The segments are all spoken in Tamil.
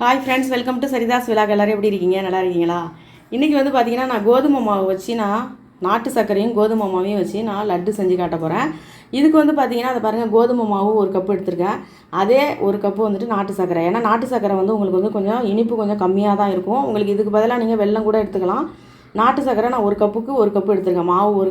Hi friends, welcome to Saritha's vlog. எல்லோரும் எப்படி இருக்கீங்க? நல்லா இருக்கீங்களா? இன்றைக்கி வந்து பார்த்திங்கன்னா நான் கோதுமை மாவு வச்சு நாட்டு சர்க்கரையும் கோதுமை மாவையும் வச்சு நான் லட்டு செஞ்சு காட்ட போகிறேன். இதுக்கு வந்து பார்த்திங்கன்னா அதை பாருங்கள், கோதுமை மாவு ஒரு கப்பு எடுத்திருக்கேன். அதே ஒரு கப்பு வந்துட்டு நாட்டு சர்க்கரை. ஏன்னா நாட்டு சர்க்கரை வந்து உங்களுக்கு வந்து கொஞ்சம் இனிப்பு கொஞ்சம் கம்மியாக தான் இருக்கும். உங்களுக்கு இதுக்கு பதிலாக நீங்கள் வெல்லம் கூட எடுத்துக்கலாம். நாட்டு சர்க்கரை நான் ஒரு கப்புக்கு ஒரு கப்பு எடுத்திருக்கேன். மாவு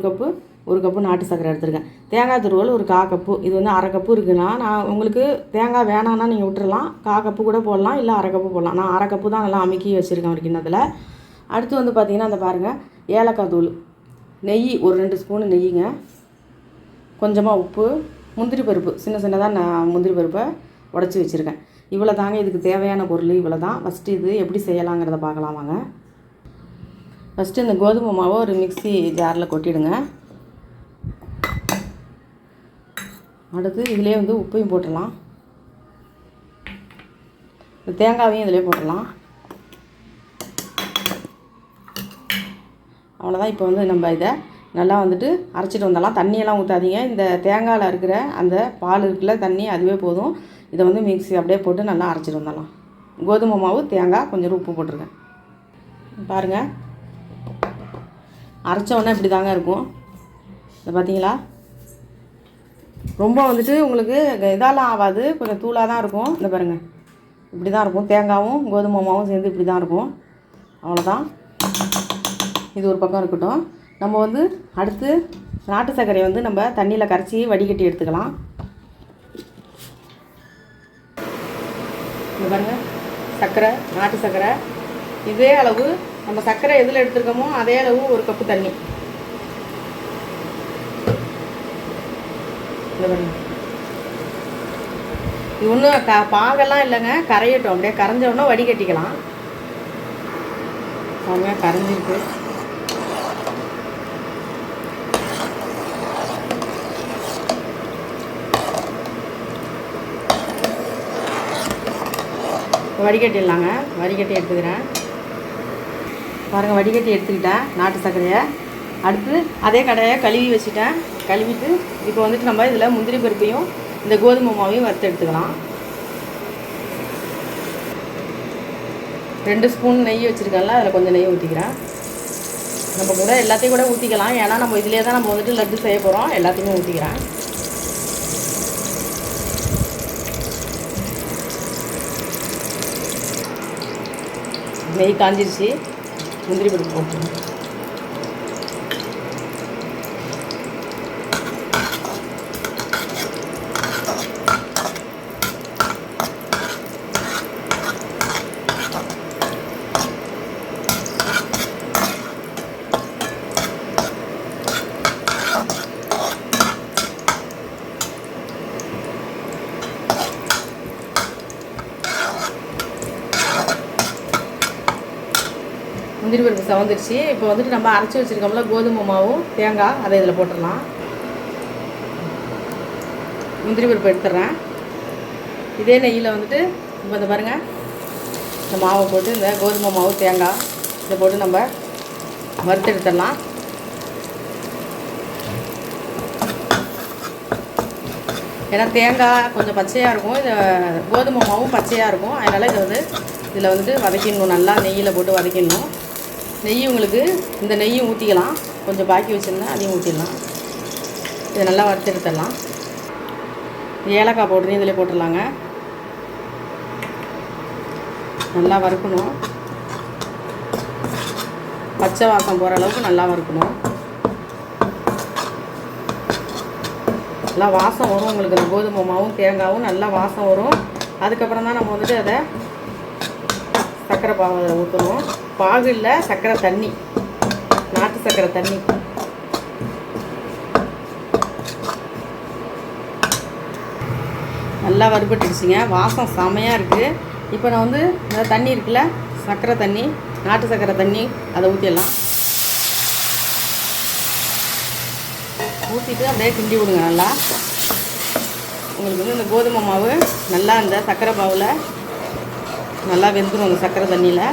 ஒரு கப்பு நாட்டு சர்க்கரை எடுத்துருக்கேன். தேங்காய் துருவல் ஒரு 1/4 கப்பு. இது வந்து அரை கப்பு இருக்குன்னா, நான் உங்களுக்கு தேங்காய் வேணான்னா நீங்கள் விட்டுறலாம். 1/4 கப்பு கூட போடலாம், இல்லை அரை கப்பு போடலாம். நான் அரை கப்பு தான் நல்லா அமுக்கி வச்சுருக்கேன் ஒரு கிண்ணத்தில். அடுத்து வந்து பார்த்திங்கன்னா அந்த பாருங்கள், ஏலக்காய் தூள், நெய் ஒரு 2 ஸ்பூனு நெய்யுங்க, கொஞ்சமாக உப்பு, முந்திரி பருப்பு சின்ன சின்னதாக நான் முந்திரி பருப்பை உடச்சி வச்சுருக்கேன். இவ்வளோ தாங்க இதுக்கு தேவையான பொருள். இவ்வளோ தான். ஃபஸ்ட்டு இது எப்படி செய்யலாங்கிறத பார்க்கலாம் வாங்க. ஃபஸ்ட்டு இந்த கோதுமை மாவை ஒரு மிக்ஸி ஜாரில் கொட்டிடுங்க. அடுத்து இதிலே வந்து உப்பையும் போட்டுடலாம். தேங்காவையும் இதிலே போட்டுடலாம். அவ்வளோதான். இப்போ வந்து நம்ம இதை நல்லா வந்துட்டு அரைச்சிட்டு வந்துடலாம். தண்ணியெல்லாம் ஊற்றாதீங்க. இந்த தேங்காயில் இருக்கிற அந்த பால் இருக்குல்ல, தண்ணி அதுவே போதும். இதை வந்து மிக்ஸி அப்படியே போட்டு நல்லா அரைச்சிட்டு வந்துடலாம். கோதுமை மாவு, தேங்காய், கொஞ்சம் உப்பு போட்டிருக்கேன். பாருங்கள், அரைச்ச உடனே இப்படி தாங்க இருக்கும். இதை பார்த்தீங்களா? ரொம்ப வந்துட்டு உங்களுக்கு இதெல்லாம் ஆகாது, கொஞ்சம் தூளாக தான் இருக்கும். இந்த பாருங்கள், இப்படி தான் இருக்கும். தேங்காயும் கோதுமை மாவும் சேர்ந்து இப்படி தான் இருக்கும். அவ்வளோதான். இது ஒரு பக்கம் இருக்கட்டும். நம்ம வந்து அடுத்து நாட்டு சர்க்கரையை வந்து நம்ம தண்ணியில் கரைச்சி வடிகட்டி எடுத்துக்கலாம். இந்த பாருங்கள், சர்க்கரை, நாட்டு சர்க்கரை இதே அளவு. நம்ம சர்க்கரை எதில் எடுத்துருக்கோமோ அதே அளவு ஒரு கப்பு தண்ணி. இந்த பாருங்கள், இது ஒன்றும் பாகெல்லாம் இல்லைங்க, கரையட்டும். அப்படியே கரைஞ்ச உடனே வடிகட்டிக்கலாம். அவங்க கரைஞ்சிருக்கு. வடிகட்டிடலாங்க. வடிகட்டி எடுத்துக்கிறேன். பாருங்கள், வடிகட்டி எடுத்துக்கிட்டேன் நாட்டு சர்க்கரையை. அடுத்து அதே கடையை கழுவி வச்சுட்டேன். கழுவிட்டு இப்போ வந்துட்டு நம்ம இதில் முந்திரி பருப்பையும் இந்த கோதுமை மாவையும் வறுத்து எடுத்துக்கலாம். 2 ஸ்பூன் நெய் வச்சுருக்கேன்ல, அதில் கொஞ்சம் நெய் ஊற்றிக்கிறேன். நம்ம கூட எல்லாத்தையும் கூட ஊற்றிக்கலாம். ஏன்னா நம்ம இதிலே தான் நம்ம வந்துட்டு லட்டு செய்ய போகிறோம். எல்லாத்தையுமே ஊற்றிக்கிறேன். நெய் காஞ்சிருச்சு. முந்திரி பருப்பு போட்டுருங்க. முந்திரி பருப்பு சவந்துருச்சு. இப்போ வந்துட்டு நம்ம அரைச்சி வச்சுருக்கோம்ல கோதுமை மாவும் தேங்காய், அதை இதில் போட்டுடலாம். முந்திரி பருப்பு எடுத்துடுறேன். இதே நெய்யில் வந்துட்டு இப்போ இந்த பாருங்கள், இந்த மாவை போட்டு இந்த கோதுமை மாவு தேங்காய் இதை போட்டு நம்ம வறுத்து எடுத்துடலாம். ஏன்னா தேங்காய் கொஞ்சம் பச்சையாக இருக்கும், இந்த கோதுமை மாவும் பச்சையாக இருக்கும். அதனால் இதை வந்து இதில் வந்துட்டு வதக்கிடணும். நல்லா நெய்யில் போட்டு வதக்கிடணும். நெய் உங்களுக்கு இந்த நெய்யும் ஊற்றிக்கலாம். கொஞ்சம் பாக்கி வச்சுருந்தா அதையும் ஊற்றிடலாம். இதை நல்லா வறுத்து எடுத்துடலாம். ஏலக்காய் பவுடரையும் இதில் போட்டுடலாங்க. நல்லா வறுக்கணும். பச்சை வாசம் போகிற அளவுக்கு நல்லா வறுக்கணும். நல்லா வாசம் வரும் உங்களுக்கு. இந்த கோதுமை மாவும் தேங்காயும் நல்லா வாசம் வரும். அதுக்கப்புறம் தான் நம்ம வந்துட்டு அதை சர்க்கரை பாகு அதில் ஊற்றணும். பாகு இல்லை, சர்க்கரை தண்ணி, நாட்டு சர்க்கரை தண்ணி. நல்லா வறுபட்டுடுச்சுங்க. வாசம் செமையாக இருக்குது. இப்போ நான் வந்து இந்த தண்ணி இருக்குல்ல, சர்க்கரை தண்ணி, நாட்டு சர்க்கரை தண்ணி, அதை ஊற்றிடலாம். ஊற்றிட்டு அப்படியே கிண்டி விடுங்க. நல்லா உங்களுக்கு வந்து இந்த கோதுமை மாவு நல்லா இந்த சர்க்கரை பாவில் நல்லா வெந்துடும். அந்த சர்க்கரை தண்ணியில்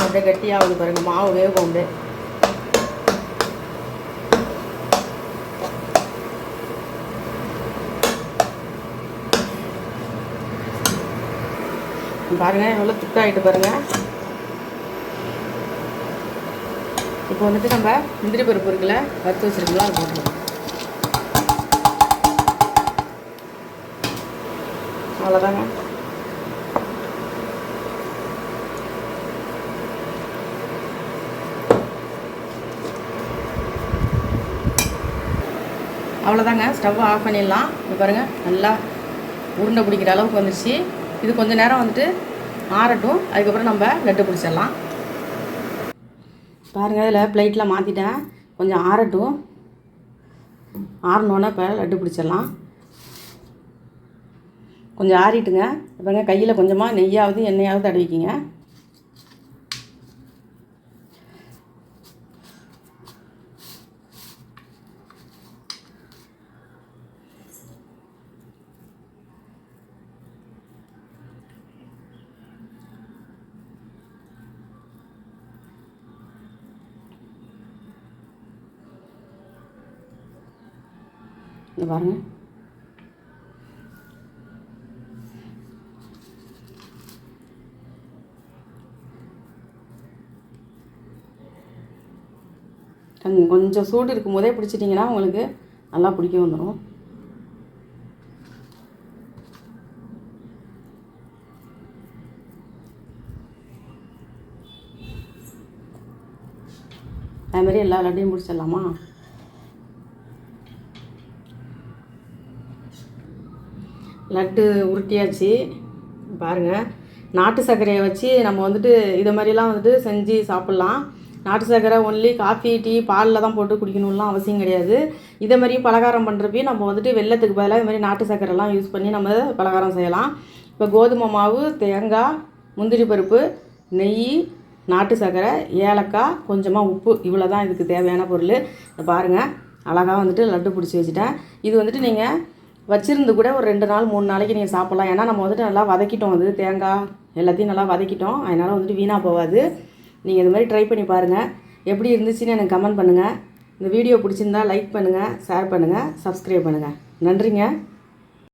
அப்படியே கட்டியாகுது பாருங்கள், மாவு வேகும் அப்படியே. பாருங்கள் எவ்வளோ திக்காகிட்டு பாருங்கள். இப்போ வந்துட்டு நம்ம முந்திரி பருப்பு இருக்குல்ல, வறுத்து வச்சுருக்கலாம், அது போட்டுருவோம். அவ்வளோதாங்க. அவ்வளோதாங்க, ஸ்டவ் ஆஃப் பண்ணிடலாம். இப்போ பாருங்கள் நல்லா உருண்டை பிடிக்கிற அளவுக்கு வந்துடுச்சு. இது கொஞ்சம் நேரம் வந்துட்டு ஆறட்டும், அதுக்கப்புறம் நம்ம லட்டு பிடிச்சிடலாம். பாருங்கள் இதில் பிளேட்டில் மாற்றிட்டேன், கொஞ்சம் ஆறட்டும். ஆறினோன்னே இப்போ லட்டு பிடிச்சிடலாம். கொஞ்சம் ஆறிட்டுங்க. பாருங்க கையில் கொஞ்சமாக நெய்யாவது எண்ணெயாவது தடவிக்கிங்க. இந்த பாருங்கள், கொஞ்சம் சூடு இருக்கும் போதே பிடிச்சிட்டிங்கன்னா உங்களுக்கு நல்லா பிடிக்க வந்துடும். அதுமாதிரி எல்லா லட்டையும் பிடிச்சிடலாமா? லட்டு உருட்டியாச்சு. பாருங்கள், நாட்டு சர்க்கரையை வச்சு நம்ம வந்துட்டு இதை மாதிரிலாம் வந்துட்டு செஞ்சு சாப்பிட்லாம். நாட்டு சர்க்கரை ஒன்லி காஃபி டீ பாலில் தான் போட்டு குடிக்கணும்லாம் அவசியம் கிடையாது. இதை மாதிரி பலகாரம் பண்ணுறப்பையும் நம்ம வந்துட்டு வெல்லத்துக்கு பதிலாக இது மாதிரி நாட்டு சர்க்கரைலாம் யூஸ் பண்ணி நம்ம பலகாரம் செய்யலாம். இப்போ கோதுமை மாவு, தேங்காய், முந்திரி பருப்பு, நெய், நாட்டு சர்க்கரை, ஏலக்காய், கொஞ்சமாக உப்பு, இவ்வளோ தான் இதுக்கு தேவையான பொருள். பாருங்கள் அழகாக வந்துட்டு லட்டு பிடிச்சி வச்சுட்டேன். இது வந்துட்டு நீங்கள் வச்சுருந்து கூட ஒரு 2 நாள் 3 நாளைக்கு நீங்கள் சாப்பிட்லாம். ஏன்னா நம்ம வந்துட்டு நல்லா வதக்கிட்டோம், அது தேங்காய் எல்லாத்தையும் நல்லா வதக்கிட்டோம், அதனால் வந்துட்டு வீணாக போகாது. நீங்கள் இது மாதிரி ட்ரை பண்ணி பாருங்கள். எப்படி இருந்துச்சுன்னு எனக்கு கமெண்ட் பண்ணுங்கள். இந்த வீடியோ பிடிச்சிருந்தா லைக் பண்ணுங்கள், ஷேர் பண்ணுங்கள், சப்ஸ்கிரைப் பண்ணுங்கள். நன்றிங்க.